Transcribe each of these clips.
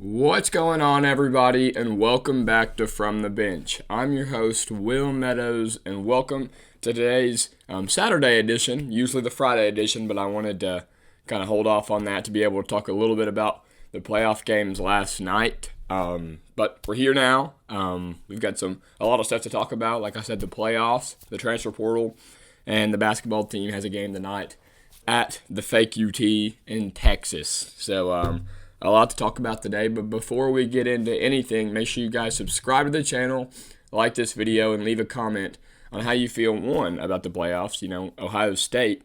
What's going on, everybody, and welcome back to From the Bench. I'm your host, Will Meadows, and welcome to today's Saturday edition, usually the Friday edition, but I wanted to kind of hold off on that to be able to talk a little bit about the playoff games last night. But we're here now. We've got a lot of stuff to talk about. Like I said, the playoffs, the transfer portal, and the basketball team has a game tonight at the fake UT in Texas. So, a lot to talk about today, but before we get into anything, make sure you guys subscribe to the channel, like this video, and leave a comment on how you feel, one, about the playoffs. Ohio State,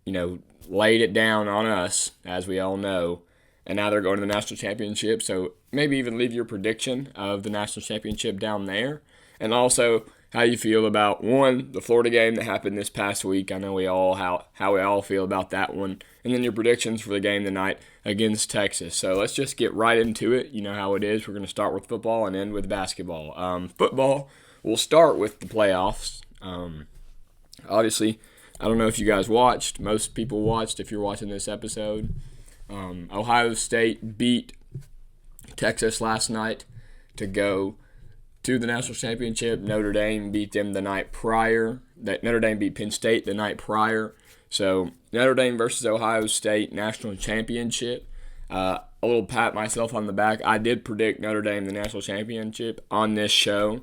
laid it down on us, as we all know, and now they're going to the national championship, so maybe even leave your prediction of the national championship down there, and also how you feel about, one, the Florida game that happened this past week. I know how we all feel about that one, and then your predictions for the game tonight against Texas. So let's just get right into it. You know how it is. We're going to start with football and end with basketball. Football, we'll start with the playoffs. Obviously, I don't know if you guys watched. Most people watched if you're watching this episode. Ohio State beat Texas last night to go to the national championship. Notre Dame beat them the night prior. Notre Dame beat Penn State the night prior. So Notre Dame versus Ohio State national championship. A little pat myself on the back. I did predict Notre Dame the national championship on this show.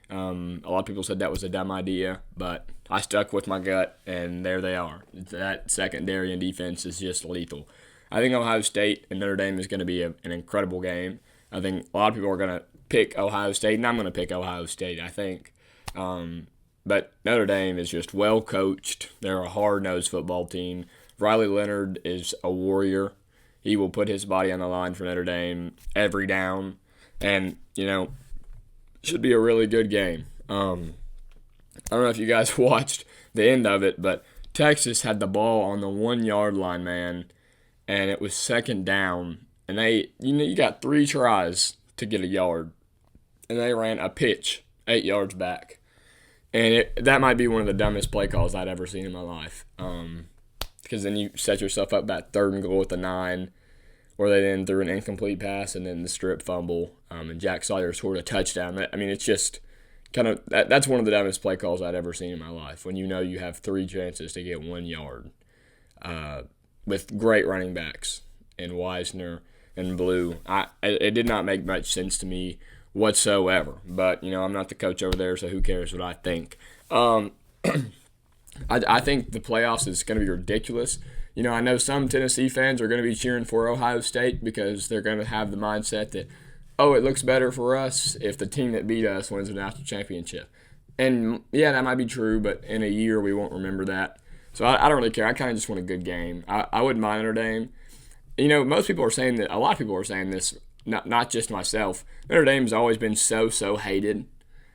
A lot of people said that was a dumb idea, but I stuck with my gut, and there they are. That secondary and defense is just lethal. I think Ohio State and Notre Dame is going to be an incredible game. I think a lot of people are going to pick Ohio State, and I'm going to pick Ohio State, I think. But Notre Dame is just well coached. They're a hard-nosed football team. Riley Leonard is a warrior. He will put his body on the line for Notre Dame every down. And, should be a really good game. I don't know if you guys watched the end of it, but Texas had the ball on the 1-yard line, man, and it was second down. And you got 3 tries to get a yard, and they ran a pitch 8 yards back. And that might be one of the dumbest play calls I'd ever seen in my life. Because then you set yourself up that 3rd and goal at the 9, where they then threw an incomplete pass and then the strip fumble, and Jack Sawyer scored a touchdown. It's just kind of that's one of the dumbest play calls I'd ever seen in my life. When you have 3 chances to get 1 yard, with great running backs in Wisner and Blue, it did not make much sense to me whatsoever. But, I'm not the coach over there, so who cares what I think. I think the playoffs is going to be ridiculous. I know some Tennessee fans are going to be cheering for Ohio State because they're going to have the mindset that, it looks better for us if the team that beat us wins the national championship. And, yeah, that might be true, but in a year we won't remember that. So I don't really care. I kind of just want a good game. I wouldn't mind Notre Dame. Most people are saying that. A lot of people are saying this, not just myself. Notre Dame's always been so hated.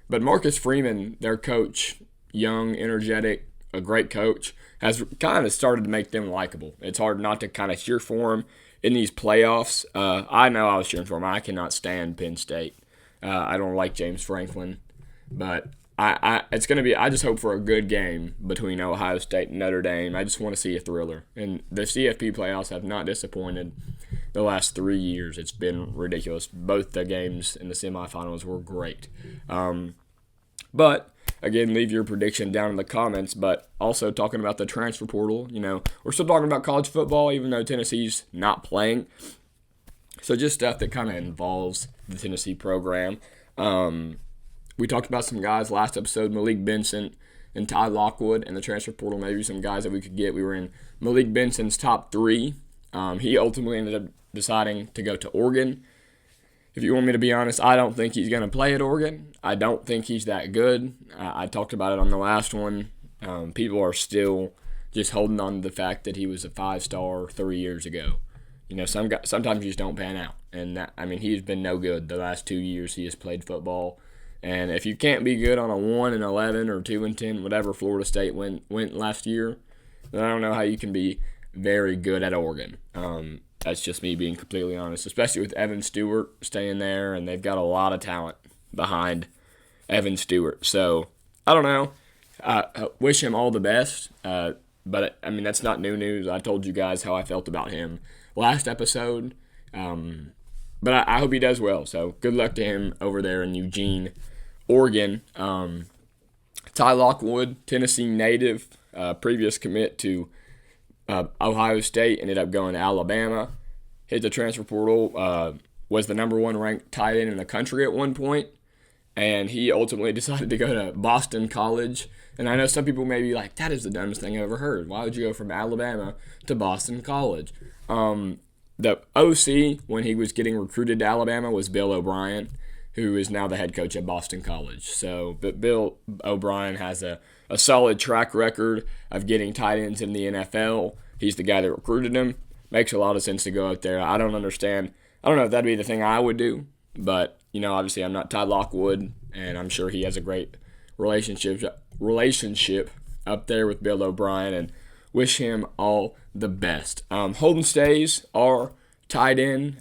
But Marcus Freeman, their coach, young, energetic, a great coach, has kind of started to make them likable. It's hard not to kind of cheer for him in these playoffs. I know I was cheering for him. I cannot stand Penn State. I don't like James Franklin. But it's going to be – I just hope for a good game between Ohio State and Notre Dame. I just want to see a thriller. And the CFB playoffs have not disappointed the last 3 years. It's been ridiculous. Both the games in the semifinals were great. But, again, leave your prediction down in the comments. But also talking about the transfer portal, we're still talking about college football even though Tennessee's not playing. So just stuff that kind of involves the Tennessee program. We talked about some guys last episode, Malik Benson and Ty Lockwood, and the transfer portal, maybe some guys that we could get. We were in Malik Benson's top 3. He ultimately ended up deciding to go to Oregon. If you want me to be honest, I don't think he's going to play at Oregon. I don't think he's that good. I talked about it on the last one. People are still just holding on to the fact that he was a 5-star 3 years ago. Sometimes you just don't pan out. And he's been no good the last 2 years he has played football. And if you can't be good on a 1-11 or 2-10, whatever Florida State went last year, then I don't know how you can be very good at Oregon. That's just me being completely honest, especially with Evan Stewart staying there, and they've got a lot of talent behind Evan Stewart. So, I don't know. I wish him all the best, but, that's not new news. I told you guys how I felt about him last episode. but I hope he does well. So good luck to him over there in Eugene, Oregon. Ty Lockwood, Tennessee native, previous commit to Ohio State, ended up going to Alabama. Hit the transfer portal, was the number one ranked tight end in the country at one point, and he ultimately decided to go to Boston College. And I know some people may be like, that is the dumbest thing I've ever heard. Why would you go from Alabama to Boston College? The OC, when he was getting recruited to Alabama, was Bill O'Brien, who is now the head coach at Boston College. So, but Bill O'Brien has a solid track record of getting tight ends in the NFL. He's the guy that recruited him. Makes a lot of sense to go out there. I don't understand. I don't know if that'd be the thing I would do, but, obviously I'm not Ty Lockwood, and I'm sure he has a great relationship up there with Bill O'Brien, and wish him all the best. Holden Stays, our tight end.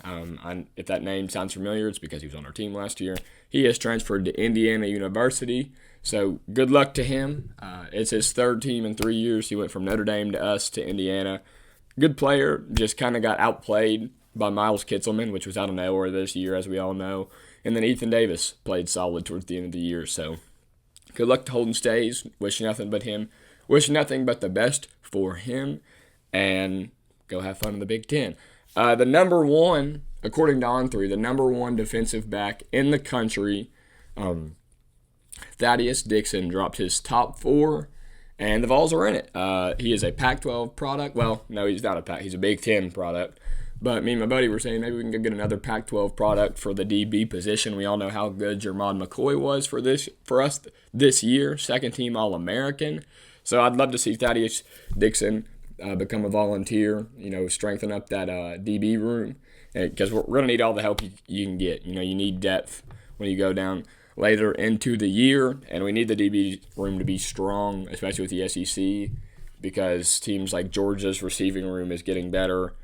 If that name sounds familiar, it's because he was on our team last year. He has transferred to Indiana University, so good luck to him. It's his third team in 3 years. He went from Notre Dame to us to Indiana. Good player, just kind of got outplayed by Miles Kitzelman, which was out of nowhere this year, as we all know. And then Ethan Davis played solid towards the end of the year, so good luck to Holden Stays. Wish nothing but the best for him, and go have fun in the Big Ten. The number one, according to On3, the number one defensive back in the country, Thaddeus Dixon, dropped his top 4, and the Vols are in it. He is a Pac-12 product. Well, no, he's not he's a Big Ten product. But me and my buddy were saying maybe we can go get another Pac-12 product for the DB position. We all know how good Jermod McCoy was for us this year, second team All-American. So I'd love to see Thaddeus Dixon become a volunteer, strengthen up that DB room, because we're going to need all the help you can get. You need depth when you go down later into the year, and we need the DB room to be strong, especially with the SEC, because teams like Georgia's receiving room is getting better.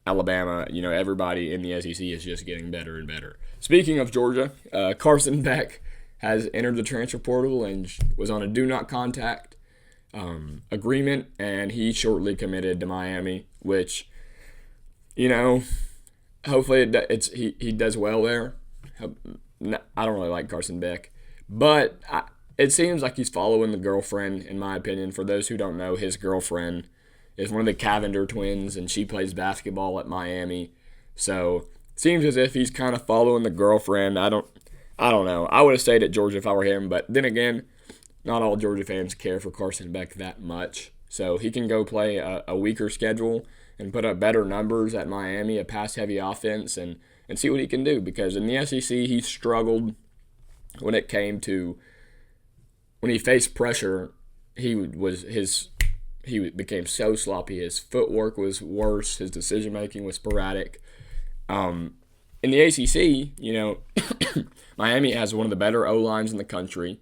Alabama, everybody in the SEC is just getting better and better. Speaking of Georgia, Carson Beck has entered the transfer portal and was on a do not contact agreement, and he shortly committed to Miami, which, hopefully he does well there. I don't really like Carson Beck, but it seems like he's following the girlfriend, in my opinion. For those who don't know, his girlfriend is one of the Cavender twins, and she plays basketball at Miami. So it seems as if he's kind of following the girlfriend. I don't know. I would have stayed at Georgia if I were him, but then again, not all Georgia fans care for Carson Beck that much. So he can go play a weaker schedule and put up better numbers at Miami, a pass-heavy offense, and see what he can do. Because in the SEC, he struggled when he faced pressure. He became so sloppy. His footwork was worse. His decision-making was sporadic. In the ACC, Miami has one of the better O-lines in the country,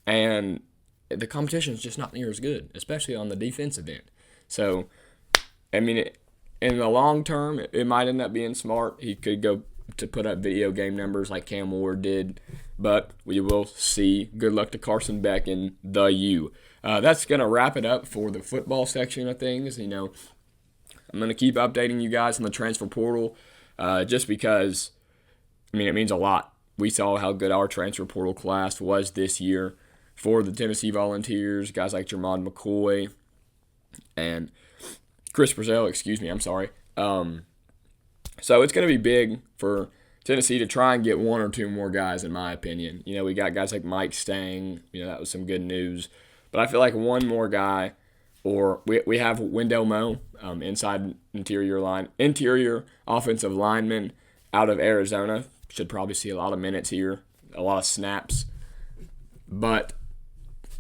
and the competition is just not near as good, especially on the defensive end. So, in the long term, it might end up being smart. He could go to put up video game numbers like Cam Ward did, but we will see. Good luck to Carson Beck in the U. That's going to wrap it up for the football section of things. I'm going to keep updating you guys on the transfer portal just because, it means a lot. We saw how good our transfer portal class was this year for the Tennessee Volunteers, guys like Jermod McCoy and Chris Brazell, So it's going to be big for Tennessee to try and get one or two more guys, in my opinion. We got guys like Mike Stang. That was some good news. But I feel like one more guy, or we have Wendell Moe, interior offensive lineman out of Arizona. Should probably see a lot of minutes here, a lot of snaps. But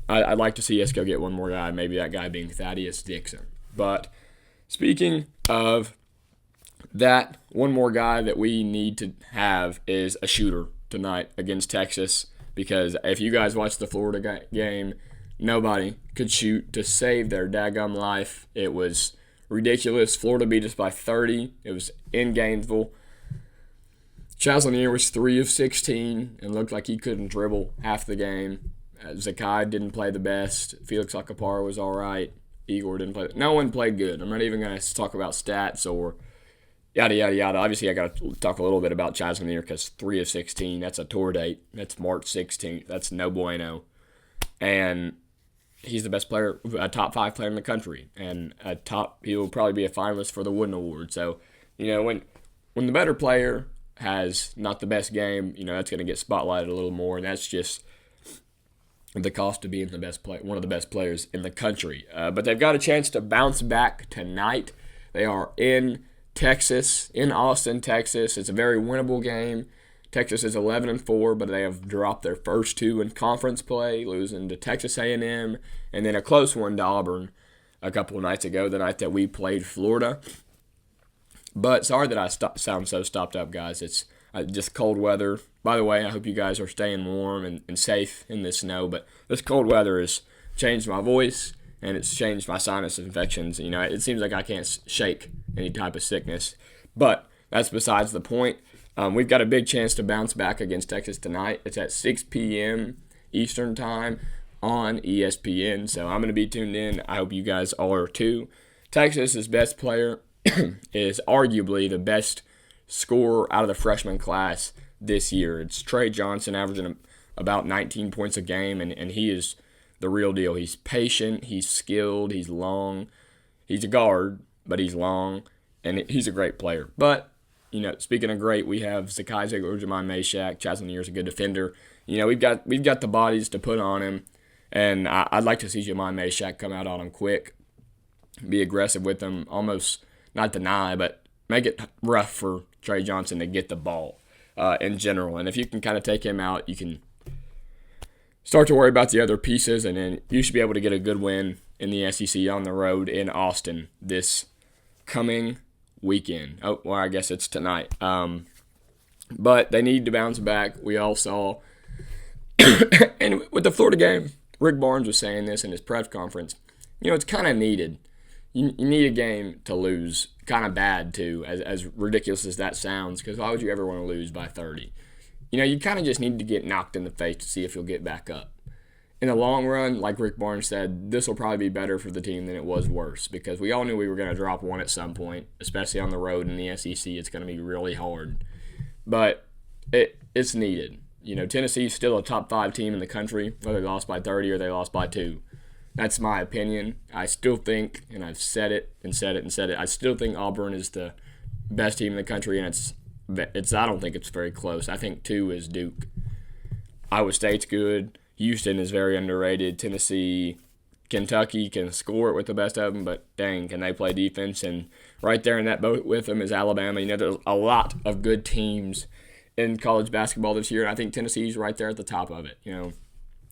I'd like to see us go get one more guy, maybe that guy being Thaddeus Dixon. But speaking of that, one more guy that we need to have is a shooter tonight against Texas, because if you guys watched the Florida game, nobody could shoot to save their daggum life. It was ridiculous. Florida beat us by 30. It was in Gainesville. Chazlanier was 3 of 16 and looked like he couldn't dribble half the game. Zakai didn't play the best. Felix Akapar was all right. Igor didn't play. No one played good. I'm not even going to talk about stats or yada, yada, yada. Obviously, I got to talk a little bit about Chazmanier because 3 of 16, that's a tour date. That's March 16th. That's no bueno. And he's the best player, a top 5 player in the country. And he will probably be a finalist for the Wooden Award. So, when the better player has not the best game, that's going to get spotlighted a little more. And that's just the cost of being one of the best players in the country. But they've got a chance to bounce back tonight. They are in Texas, in Austin, Texas. It's a very winnable game. Texas is 11-4, but they have dropped their first 2 in conference play, losing to Texas A&M, and then a close one to Auburn a couple of nights ago, the night that we played Florida. But sorry that I sound so stopped up, guys. It's just cold weather. By the way, I hope you guys are staying warm and safe in this snow, but this cold weather has changed my voice, and it's changed my sinus infections. It seems like I can't shake any type of sickness, but that's besides the point. We've got a big chance to bounce back against Texas tonight. It's at 6 p.m. Eastern Time on ESPN, so I'm going to be tuned in. I hope you guys all are too. Texas's best player is arguably the best scorer out of the freshman class this year. It's Trey Johnson, averaging about 19 points a game, and he is the real deal. He's patient, he's skilled, he's long. He's a guard, but he's long, and he's a great player. But, speaking of great, we have Zakai Ziegler, Jermaine Mashack, Chazmanier is a good defender. We've got the bodies to put on him, and I'd like to see Jermaine Mashack come out on him quick, be aggressive with him, almost not deny, but make it rough for Trey Johnson to get the ball in general. And if you can kind of take him out, you can start to worry about the other pieces, and then you should be able to get a good win in the SEC on the road in Austin this coming weekend. Oh, well, I guess it's tonight. But they need to bounce back. We all saw, and with the Florida game, Rick Barnes was saying this in his press conference, it's kind of needed. You need a game to lose, kind of bad too, as ridiculous as that sounds, because why would you ever want to lose by 30? You kind of just need to get knocked in the face to see if you'll get back up. In the long run, like Rick Barnes said, this will probably be better for the team than it was worse, because we all knew we were going to drop one at some point, especially on the road in the SEC. It's going to be really hard. But it's needed. Tennessee's still a top 5 team in the country, whether they lost by 30 or they lost by 2. That's my opinion. I still think, and I've said it and said it and said it, I still think Auburn is the best team in the country, and it's I don't think it's very close. I think 2 is Duke. Iowa State's good. Houston is very underrated. Tennessee, Kentucky can score it with the best of them, but dang, can they play defense? And right there in that boat with them is Alabama. There's a lot of good teams in college basketball this year, and I think Tennessee's right there at the top of it.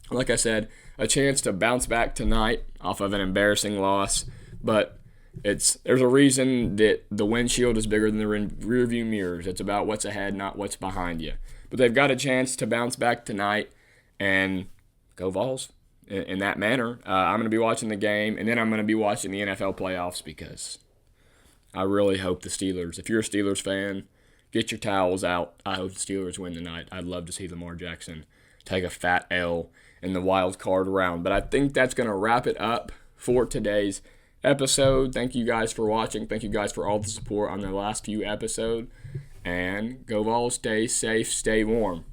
Like I said, a chance to bounce back tonight off of an embarrassing loss, but there's a reason that the windshield is bigger than the rearview mirrors. It's about what's ahead, not what's behind you. But they've got a chance to bounce back tonight and go Vols in that manner. I'm going to be watching the game, and then I'm going to be watching the NFL playoffs, because I really hope the Steelers, if you're a Steelers fan, get your towels out. I hope the Steelers win tonight. I'd love to see Lamar Jackson take a fat L in the wild card round. But I think that's going to wrap it up for today's episode. Thank you guys for watching. Thank you guys for all the support on the last few episodes. And go Vols, stay safe, stay warm.